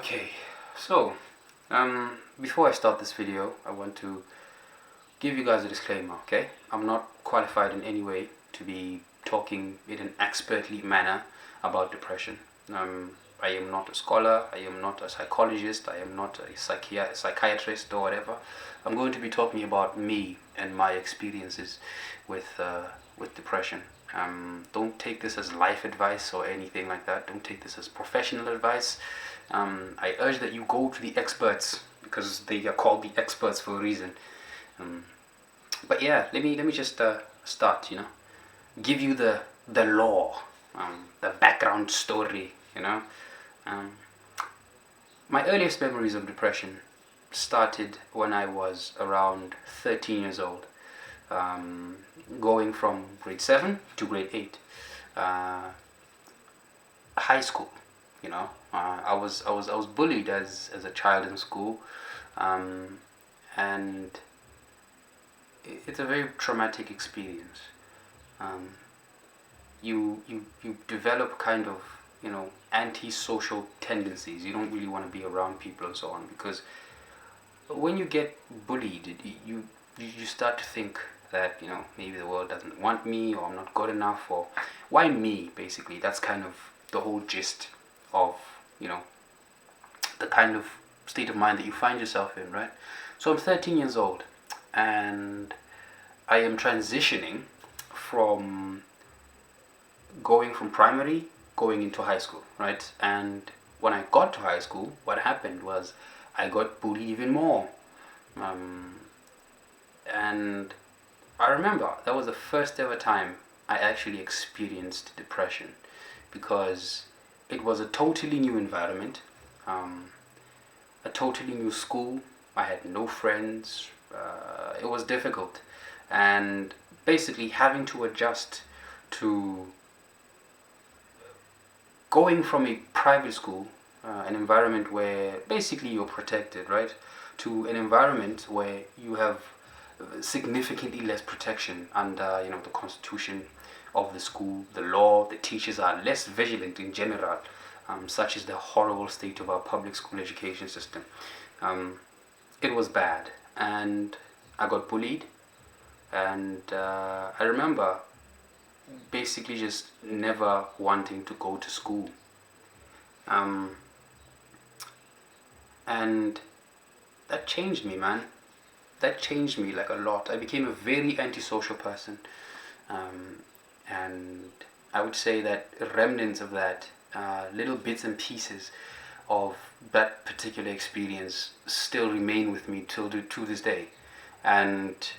Okay, so before I start this video, I want to give you guys a disclaimer. Okay, I'm not qualified in any way to be talking in an expertly manner about depression. I am not a scholar, I am not a psychologist, I am not a psychiatrist or whatever. I'm going to be talking about me and my experiences with depression. Don't take this as life advice or anything like that. Don't take this as professional advice. I urge that you go to the experts because they are called the experts for a reason. But yeah, let me just start. Give you the law, the background story. Um, my earliest memories of depression started when I was around 13 years old, going from grade 7 to grade 8, high school. I was bullied as a child in school, and it's a very traumatic experience. Um, you develop kind of antisocial tendencies. You don't really want to be around people and so on, because when you get bullied, you start to think that maybe the world doesn't want me, or I'm not good enough, or why me. Basically, that's kind of the whole gist of the kind of state of mind that you find yourself in, right? So I'm 13 years old, and I am transitioning from going from primary going into high school, right? And when I got to high school, what happened was I got bullied even more. And I remember that was the first ever time I actually experienced depression, because it was a totally new environment, a totally new school. I had no friends. It was difficult, and basically having to adjust to going from a private school, an environment where basically you're protected, right, to an environment where you have significantly less protection under the constitution of the school, the law. The teachers are less vigilant in general, such is the horrible state of our public school education system. It was bad, and I got bullied, and I remember basically just never wanting to go to school. And that changed me, man. That changed me like a lot. I became a very antisocial person, and I would say that remnants of that, little bits and pieces of that particular experience, still remain with me to this day, and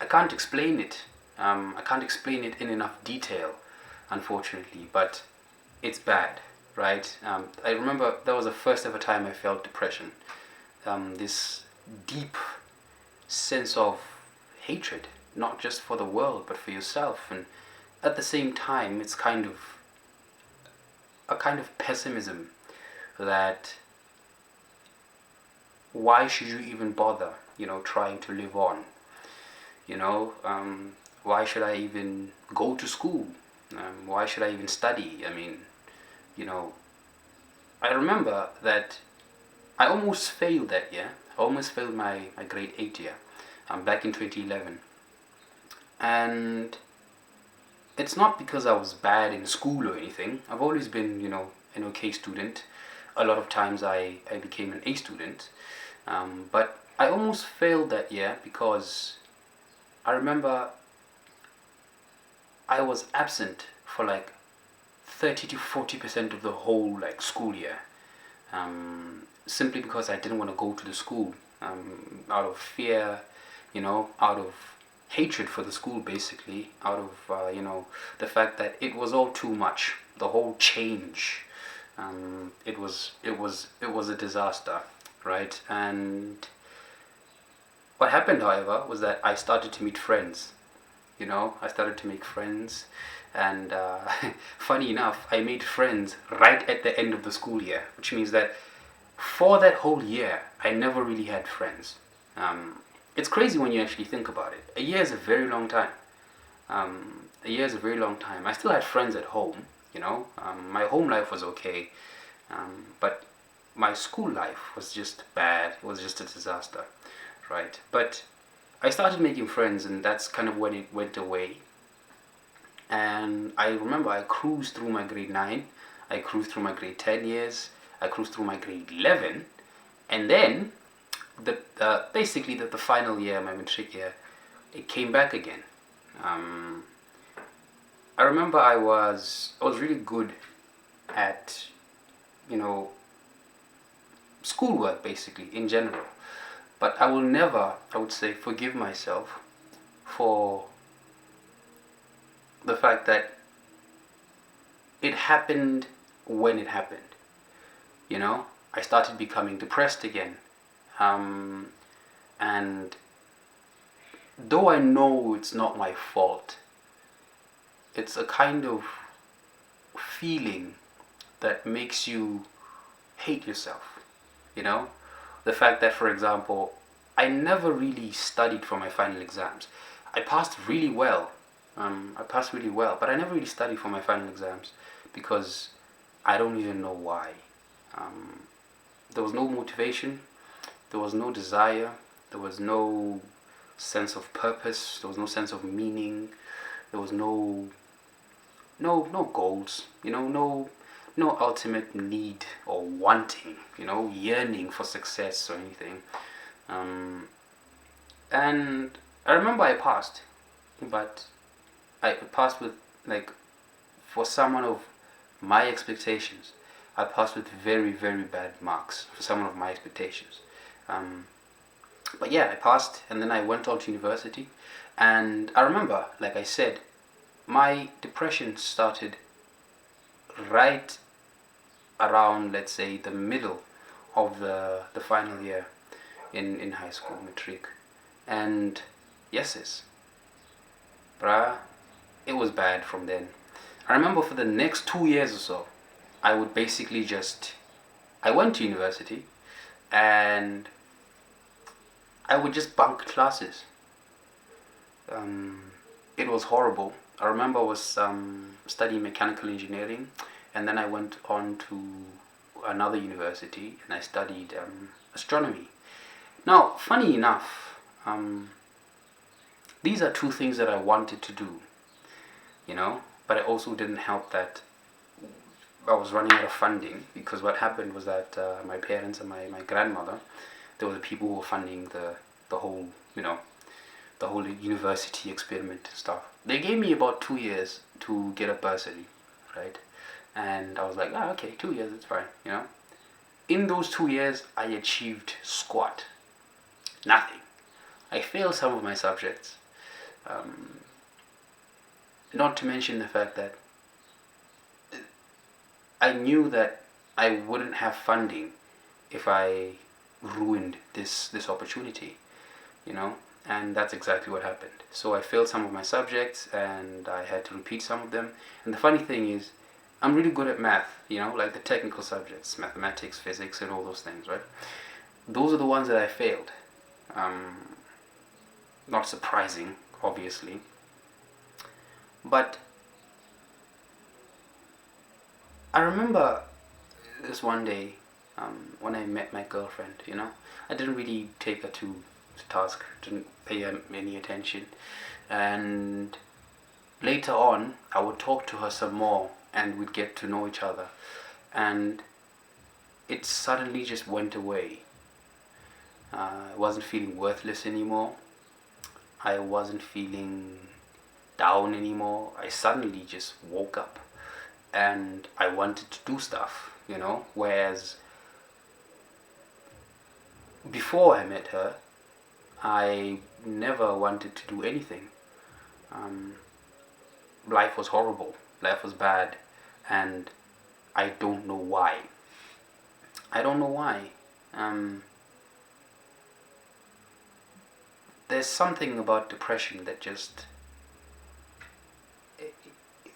I can't explain it. I can't explain it in enough detail, unfortunately, but it's bad, right? I remember that was the first ever time I felt depression. This deep sense of hatred, not just for the world, but for yourself. And at the same time, it's kind of a kind of pessimism that why should you even bother, trying to live on? Why should I even go to school? Why should I even study? I mean, I remember that I almost failed that year. I almost failed my grade 8 year, back in 2011. And it's not because I was bad in school or anything. I've always been, an okay student. A lot of times I became an A student. But I almost failed that year because I remember I was absent for like 30 to 40% of the whole school year, simply because I didn't want to go to the school, out of fear, out of hatred for the school, basically, out of the fact that it was all too much. The whole change, it was a disaster, right? And what happened, however, was that I started to meet friends. I started to make friends, and funny enough, I made friends right at the end of the school year, which means that for that whole year, I never really had friends. It's crazy when you actually think about it. A year is a very long time. A year is a very long time. I still had friends at home. My home life was okay. But my school life was just bad. It was just a disaster, right? But I started making friends, and that's kind of when it went away. And I remember I cruised through my grade 9, I cruised through my grade 10 years, I cruised through my grade 11, and then basically the final year, my matric year, it came back again. Um, I remember I was really good at, you know, schoolwork basically in general, but I will never, I would say, forgive myself for the fact that it happened when it happened. You know, I started becoming depressed again, um, and though I know it's not my fault, it's a kind of feeling that makes you hate yourself. You know, the fact that, for example, I never really studied for my final exams. I passed really well. I passed really well, but I never really studied for my final exams because I don't even know why. Um, there was no motivation, there was no desire, there was no sense of purpose, there was no sense of meaning, there was no goals, no ultimate need or wanting, yearning for success or anything. Um, and I remember I passed, but I passed with, like, for someone of my expectations, I passed with very, very bad marks for someone of my expectations. Um, but yeah, I passed, and then I went on to university. And I remember, like I said, my depression started right around, let's say, the middle of the final year in high school, matric. And yes, bruh, it was bad from then. I remember for the next 2 years or so, I would basically I went to university and I would just bunk classes. It was horrible. I remember I was studying mechanical engineering, and then I went on to another university and I studied astronomy. Now, funny enough, these are two things that I wanted to do, but it also didn't help that I was running out of funding, because what happened was that my parents and my grandmother, they were the people who were funding the whole, the whole university experiment and stuff. They gave me about 2 years to get a bursary, right? And I was like, okay, 2 years, it's fine. In those 2 years, I achieved squat. Nothing. I failed some of my subjects. Not to mention the fact that I knew that I wouldn't have funding if I ruined this opportunity, and that's exactly what happened. So I failed some of my subjects and I had to repeat some of them. And the funny thing is, I'm really good at math, like the technical subjects, mathematics, physics, and all those things, right? Those are the ones that I failed. Not surprising, obviously, but I remember this one day, when I met my girlfriend. I didn't really take her to task, didn't pay her any attention, and later on I would talk to her some more and we'd get to know each other, and it suddenly just went away. I wasn't feeling worthless anymore. I wasn't feeling down anymore. I suddenly just woke up and I wanted to do stuff, whereas before I met her, I never wanted to do anything. Life was horrible, life was bad, and I don't know why. I don't know why. There's something about depression that just,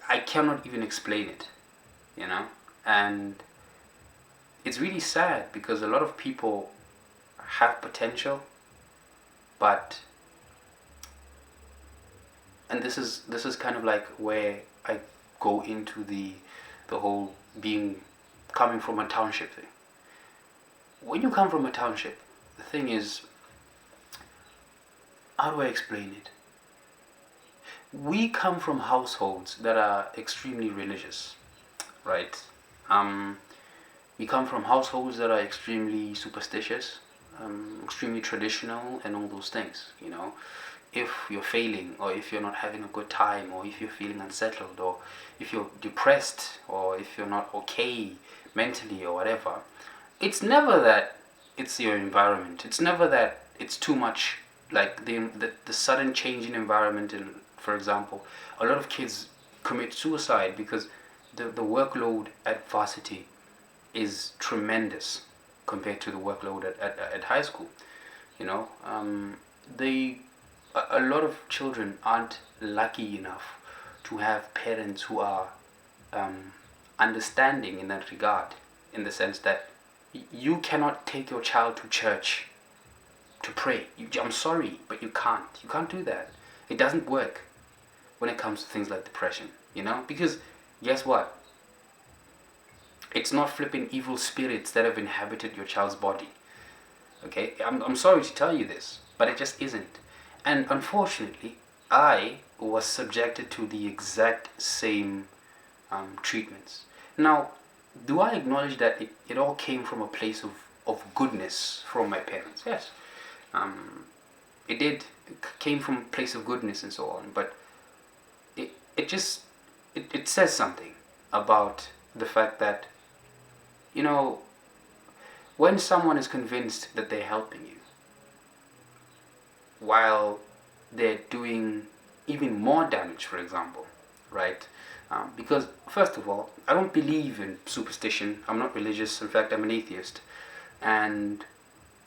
I cannot even explain it, and it's really sad because a lot of people have potential, but, and this is kind of like where I go into the whole being coming from a township thing. When you come from a township, the thing is, how do I explain it? We come from households that are extremely religious, right? We come from households that are extremely superstitious, extremely traditional, and all those things. If you're failing, or if you're not having a good time, or if you're feeling unsettled, or if you're depressed, or if you're not okay mentally, or whatever, it's never that it's your environment. It's never that it's too much, like the sudden change in environment. And for example, a lot of kids commit suicide because the workload at varsity is tremendous compared to the workload at high school. They a lot of children aren't lucky enough to have parents who are understanding in that regard, in the sense that you cannot take your child to church to pray. I'm sorry, but you can't. You can't do that. It doesn't work when it comes to things like depression, because guess what? It's not flipping evil spirits that have inhabited your child's body. Okay? I'm sorry to tell you this, but it just isn't. And unfortunately, I was subjected to the exact same treatments. Now, do I acknowledge that it all came from a place of goodness from my parents? Yes. It did. It came from a place of goodness and so on. But it says something about the fact that, when someone is convinced that they're helping you, while they're doing even more damage, for example, right? Because, first of all, I don't believe in superstition. I'm not religious. In fact, I'm an atheist. And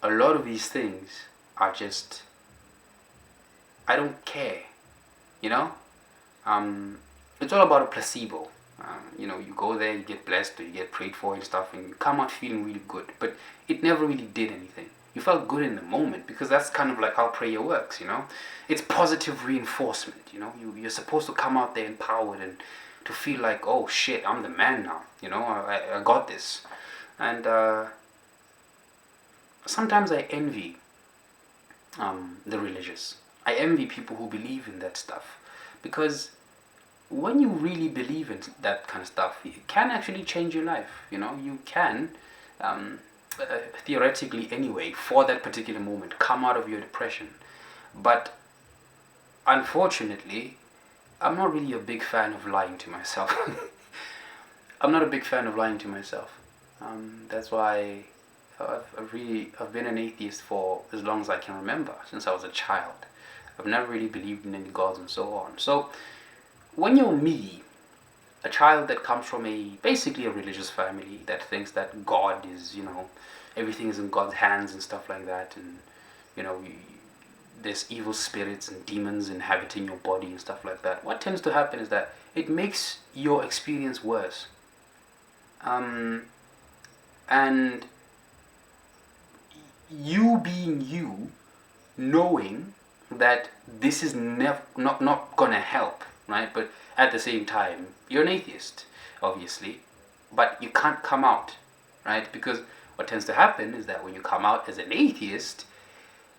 a lot of these things are just, I don't care, It's all about a placebo. You go there, you get blessed, or you get prayed for and stuff, and you come out feeling really good. But it never really did anything. You felt good in the moment, because that's kind of like how prayer works, It's positive reinforcement, You're supposed to come out there empowered and to feel like, oh shit, I'm the man now, I got this. And sometimes I envy the religious. I envy people who believe in that stuff, because when you really believe in that kind of stuff, it can actually change your life. You can, theoretically anyway, for that particular moment, come out of your depression. But unfortunately, I'm not really a big fan of lying to myself. I'm not a big fan of lying to myself. That's why I've been an atheist for as long as I can remember, since I was a child. I've never really believed in any gods and so on. So when you're me, a child that comes from basically a religious family that thinks that God is, everything is in God's hands and stuff like that, and there's evil spirits and demons inhabiting your body and stuff like that, what tends to happen is that it makes your experience worse. And you being you, knowing that this is not gonna help, right? But at the same time, you're an atheist, obviously, but you can't come out, right? Because what tends to happen is that when you come out as an atheist,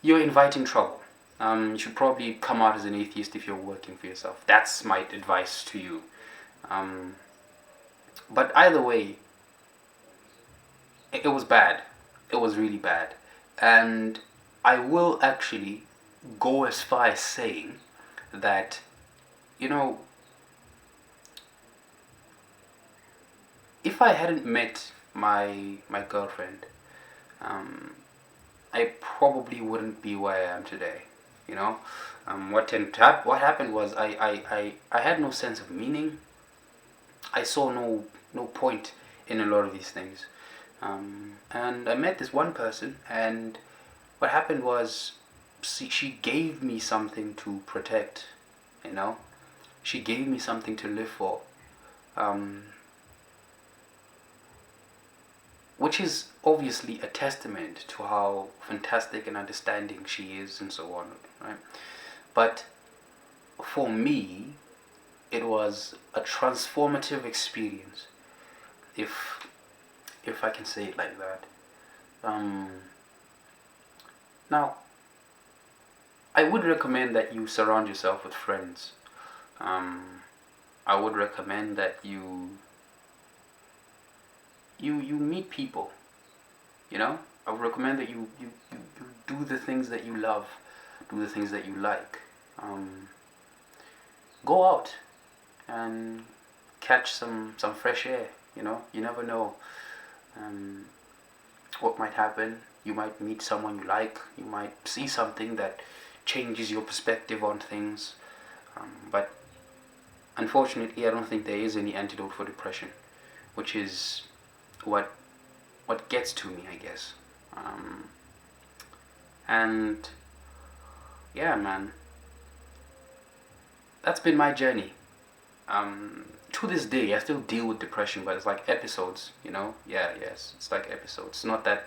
you're inviting trouble. You should probably come out as an atheist if you're working for yourself. That's my advice to you. But either way, it was bad. It was really bad. And I will actually go as far as saying that, if I hadn't met my girlfriend, I probably wouldn't be where I am today. What happened was I had no sense of meaning. I saw no point in a lot of these things. And I met this one person, and what happened was she gave me something to protect, She gave me something to live for. Which is obviously a testament to how fantastic and understanding she is and so on, right? But for me, it was a transformative experience. If if I can say it like that. Now, I would recommend that you surround yourself with friends. I would recommend that you meet people. You know, I would recommend that you do the things that you love, do the things that you like. Go out and catch some fresh air. You know, you never know what might happen. You might meet someone you like. You might see something that changes your perspective on things. But unfortunately, I don't think there is any antidote for depression, which is what gets to me, I guess. And yeah, man, that's been my journey. To this day, I still deal with depression, but it's like episodes, you know. Yes, it's like episodes. It's not bad.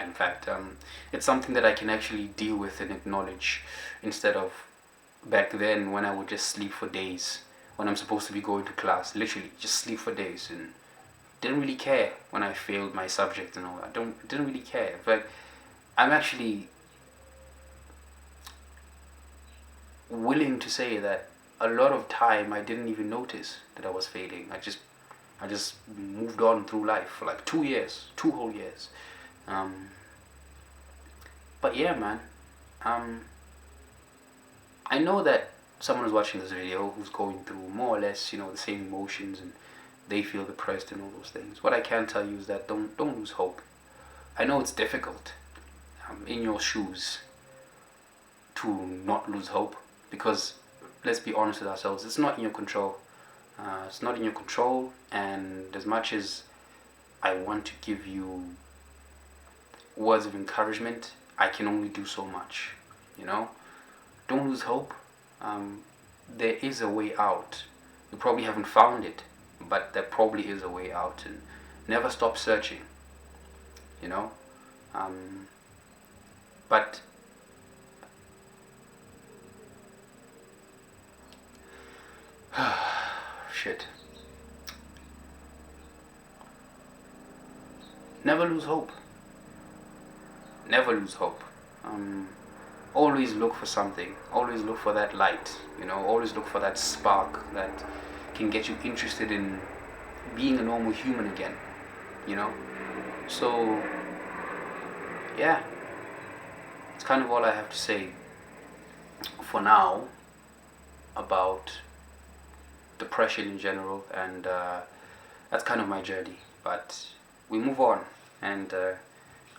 In fact, it's something that I can actually deal with and acknowledge, instead of back then when I would just sleep for days when I'm supposed to be going to class. Literally, just sleep for days and didn't really care when I failed my subject and all that. Didn't really care. In fact, I'm actually willing to say that a lot of time I didn't even notice that I was failing. I just moved on through life for like 2 years, 2 whole years. But yeah, man. I know that someone who's watching this video who's going through more or less, the same emotions, and they feel depressed and all those things. What I can tell you is that don't lose hope. I know it's difficult, in your shoes, to not lose hope, because let's be honest with ourselves, it's not in your control. It's not in your control, and as much as I want to give you words of encouragement, I can only do so much. Don't lose hope. There is a way out. You probably haven't found it, but there probably is a way out, and never stop searching. But shit. Never lose hope. Never lose hope. Always look for something. Always look for that light. Always look for that spark that can get you interested in being a normal human again. So, yeah. It's kind of all I have to say for now about depression in general, and that's kind of my journey. But we move on, and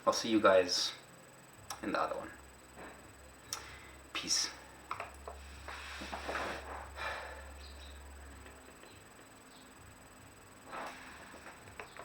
I'll see you guys in the other one. Peace.